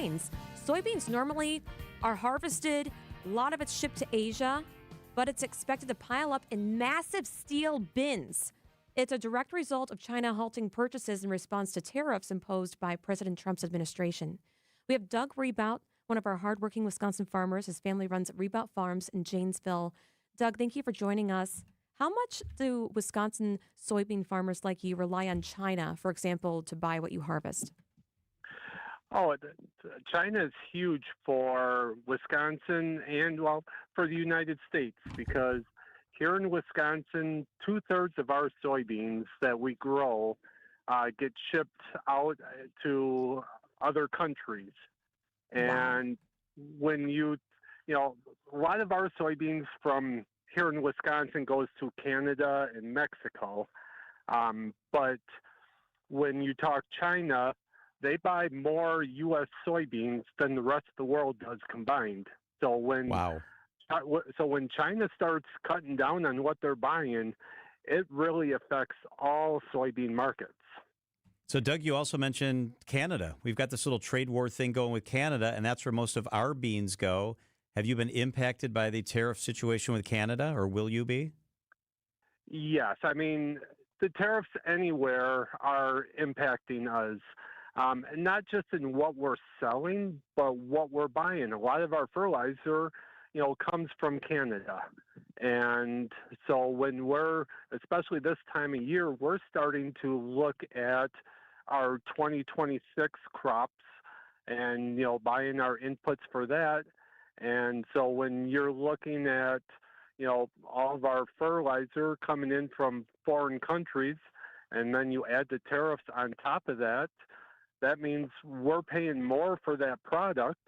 lines. Soybeans normally are harvested, a lot of it's shipped to Asia, but it's expected to pile up in massive steel bins. It's a direct result of China halting purchases in response to tariffs imposed by President Trump's administration. We have Doug Rebout, one of our hardworking Wisconsin farmers. His family runs Rebout Farms in Janesville. Doug, thank you for joining us. How much do Wisconsin soybean farmers like you rely on China, for example, to buy what you harvest? Oh, China is huge for Wisconsin and, well, for the United States, because here in Wisconsin, 2/3 of our soybeans that we grow get shipped out to other countries. And when a lot of our soybeans from here in Wisconsin goes to Canada and Mexico. But when you talk China, they buy more U.S. soybeans than the rest of the world does combined. So when China starts cutting down on what they're buying, it really affects all soybean markets. So, Doug, you also mentioned Canada. We've got this little trade war thing going with Canada, and that's where most of our beans go. Have you been impacted by the tariff situation with Canada, or will you be? Yes. I mean, the tariffs anywhere are impacting us, not just in what we're selling, but what we're buying. A lot of our fertilizer, comes from Canada. And so when especially this time of year, we're starting to look at our 2026 crops and, buying our inputs for that. And so when you're looking at, all of our fertilizer coming in from foreign countries, and then you add the tariffs on top of that, that means we're paying more for that product,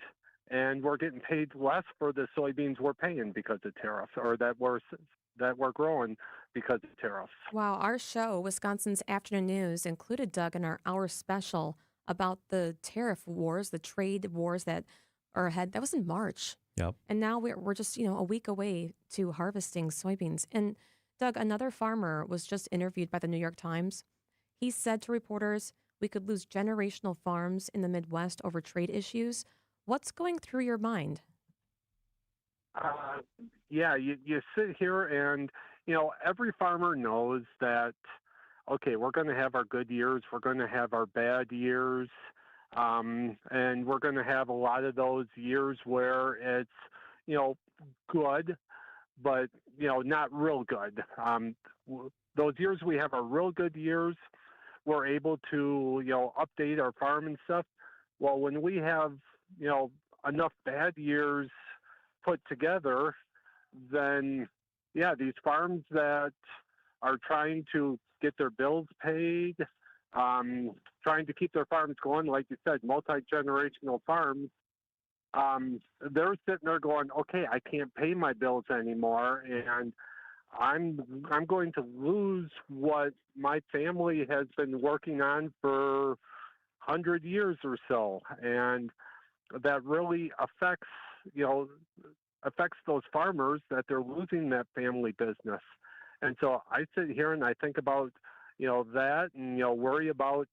and we're getting paid less for the soybeans we're paying because of tariffs, or that we're growing because of tariffs. Wow, our show, Wisconsin's Afternoon News, included Doug in our hour special about the tariff wars, the trade wars that are ahead. That was in March. Yep. And now we're just, a week away to harvesting soybeans. And Doug, another farmer was just interviewed by the New York Times. He said to reporters, we could lose generational farms in the Midwest over trade issues. What's going through your mind? You sit here and, every farmer knows that, okay, we're going to have our good years, we're going to have our bad years, and we're going to have a lot of those years where it's, good, but, not real good. Those years we have are real good years. We're able to, update our farm and stuff. Well, when we have, enough bad years put together, then, these farms that are trying to get their bills paid, trying to keep their farms going, like you said, multi-generational farms, they're sitting there going, okay, I can't pay my bills anymore, and I'm going to lose what my family has been working on for 100 years or so, and that really affects those farmers, that they're losing that family business. And so I sit here and I think about that, and worry about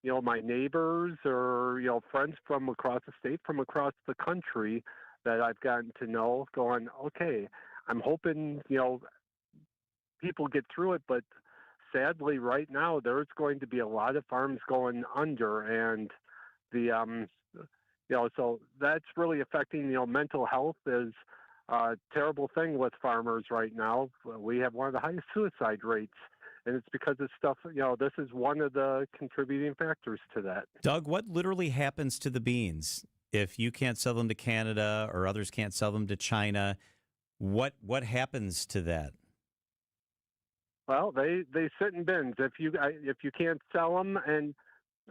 my neighbors or friends from across the state, from across the country that I've gotten to know, going, okay, I'm hoping people get through it, but sadly right now there's going to be a lot of farms going under, and the so that's really affecting mental health is a terrible thing with farmers right now. We have one of the highest suicide rates, and it's because of stuff, this is one of the contributing factors to that. Doug, what literally happens to the beans if you can't sell them to Canada or others can't sell them to China? What happens to that? Well, they sit in bins if you can't sell them, and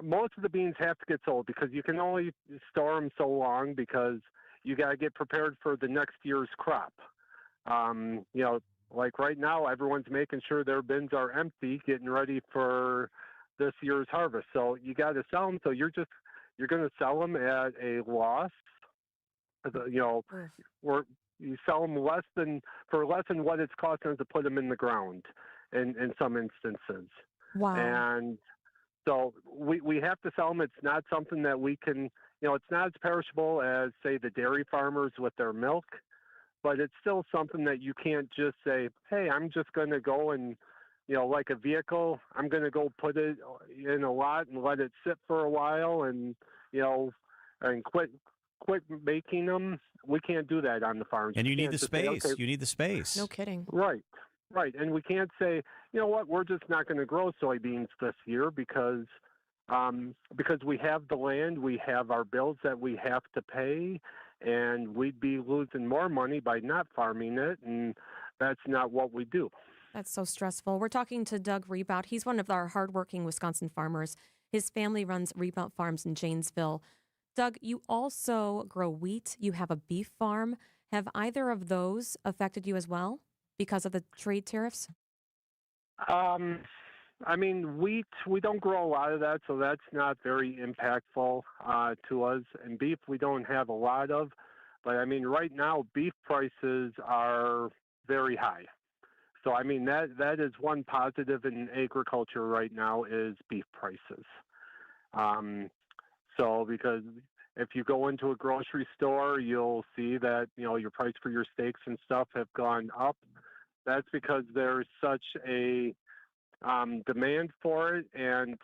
most of the beans have to get sold because you can only store them so long, because you got to get prepared for the next year's crop. Like right now, everyone's making sure their bins are empty, getting ready for this year's harvest. So you got to sell them. So you're going to sell them at a loss. Or you sell them less than what it's costing to put them in the ground in some instances. Wow. And so we have to sell them. It's not something that we can, it's not as perishable as, say, the dairy farmers with their milk, but it's still something that you can't just say, hey, I'm just going to go and, like a vehicle, I'm going to go put it in a lot and let it sit for a while and, and quit making them. We can't do that on the farms. And you need the just say, space. okay, You need the space. No kidding. Right. And we can't say, you know what, we're just not going to grow soybeans this year because we have the land, we have our bills that we have to pay, and we'd be losing more money by not farming it, and that's not what we do. That's so stressful. We're talking to Doug Rebout. He's one of our hardworking Wisconsin farmers. His family runs Rebout Farms in Janesville. Doug, you also grow wheat. You have a beef farm. Have either of those affected you as well because of the trade tariffs? Wheat, we don't grow a lot of that, so that's not very impactful to us. And beef, we don't have a lot of. But, right now, beef prices are very high. So, that is one positive in agriculture right now is beef prices. Because if you go into a grocery store, you'll see that, your price for your steaks and stuff have gone up. That's because there's such a demand for it. And,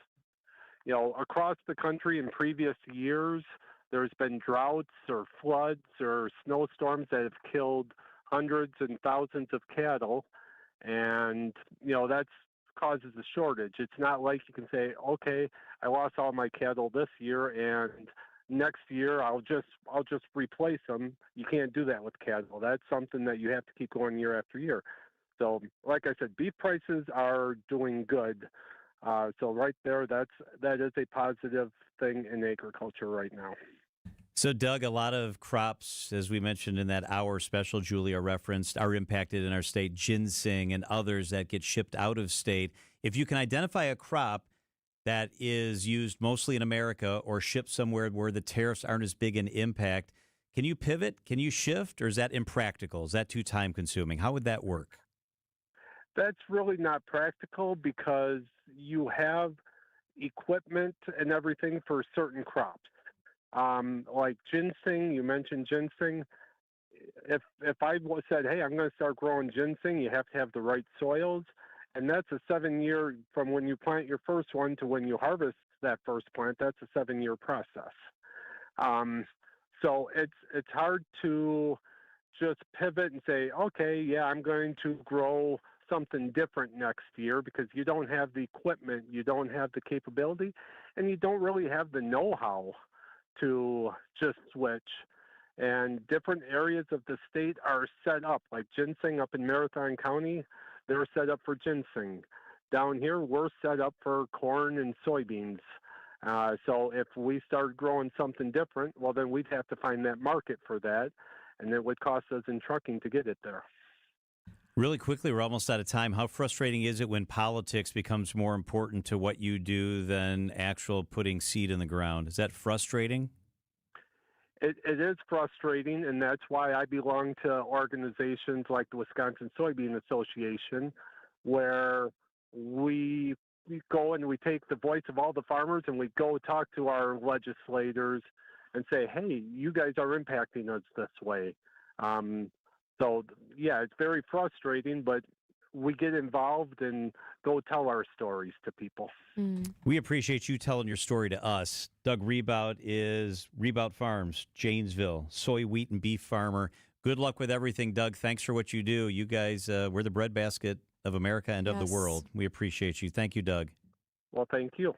across the country in previous years, there's been droughts or floods or snowstorms that have killed hundreds and thousands of cattle. And, that's causes a shortage. It's not like you can say, okay, I lost all my cattle this year and next year I'll just replace them. You can't do that with cattle. That's something that you have to keep going year after year. So, like I said, beef prices are doing good. So right there, that is a positive thing in agriculture right now. So, Doug, a lot of crops, as we mentioned in that hour special Julia referenced, are impacted in our state, ginseng and others that get shipped out of state. If you can identify a crop that is used mostly in America or shipped somewhere where the tariffs aren't as big an impact, can you pivot? Can you shift? Or is that impractical? Is that too time consuming? How would that work? That's really not practical because you have equipment and everything for certain crops. Like ginseng, you mentioned ginseng. If I said, hey, I'm going to start growing ginseng, you have to have the right soils. And that's a 7-year, from when you plant your first one to when you harvest that first plant, that's a 7-year process. So it's hard to just pivot and say, okay, yeah, I'm going to grow something different next year because you don't have the equipment, you don't have the capability, and you don't really have the know-how to just switch. And different areas of the state are set up, like ginseng up in Marathon County, they're set up for ginseng. Down here, we're set up for corn and soybeans. So if we start growing something different, well, then we'd have to find that market for that, and it would cost us in trucking to get it there. Really quickly, we're almost out of time. How frustrating is it when politics becomes more important to what you do than actual putting seed in the ground? Is that frustrating? It is frustrating, and that's why I belong to organizations like the Wisconsin Soybean Association, where we go and we take the voice of all the farmers and we go talk to our legislators and say, hey, you guys are impacting us this way. So, yeah, it's very frustrating, but we get involved and go tell our stories to people. We appreciate you telling your story to us. Doug Rebout is Rebout Farms, Janesville, soy, wheat, and beef farmer. Good luck with everything, Doug. Thanks for what you do. You guys, we're the breadbasket of America and of the world. We appreciate you. Thank you, Doug. Well, thank you.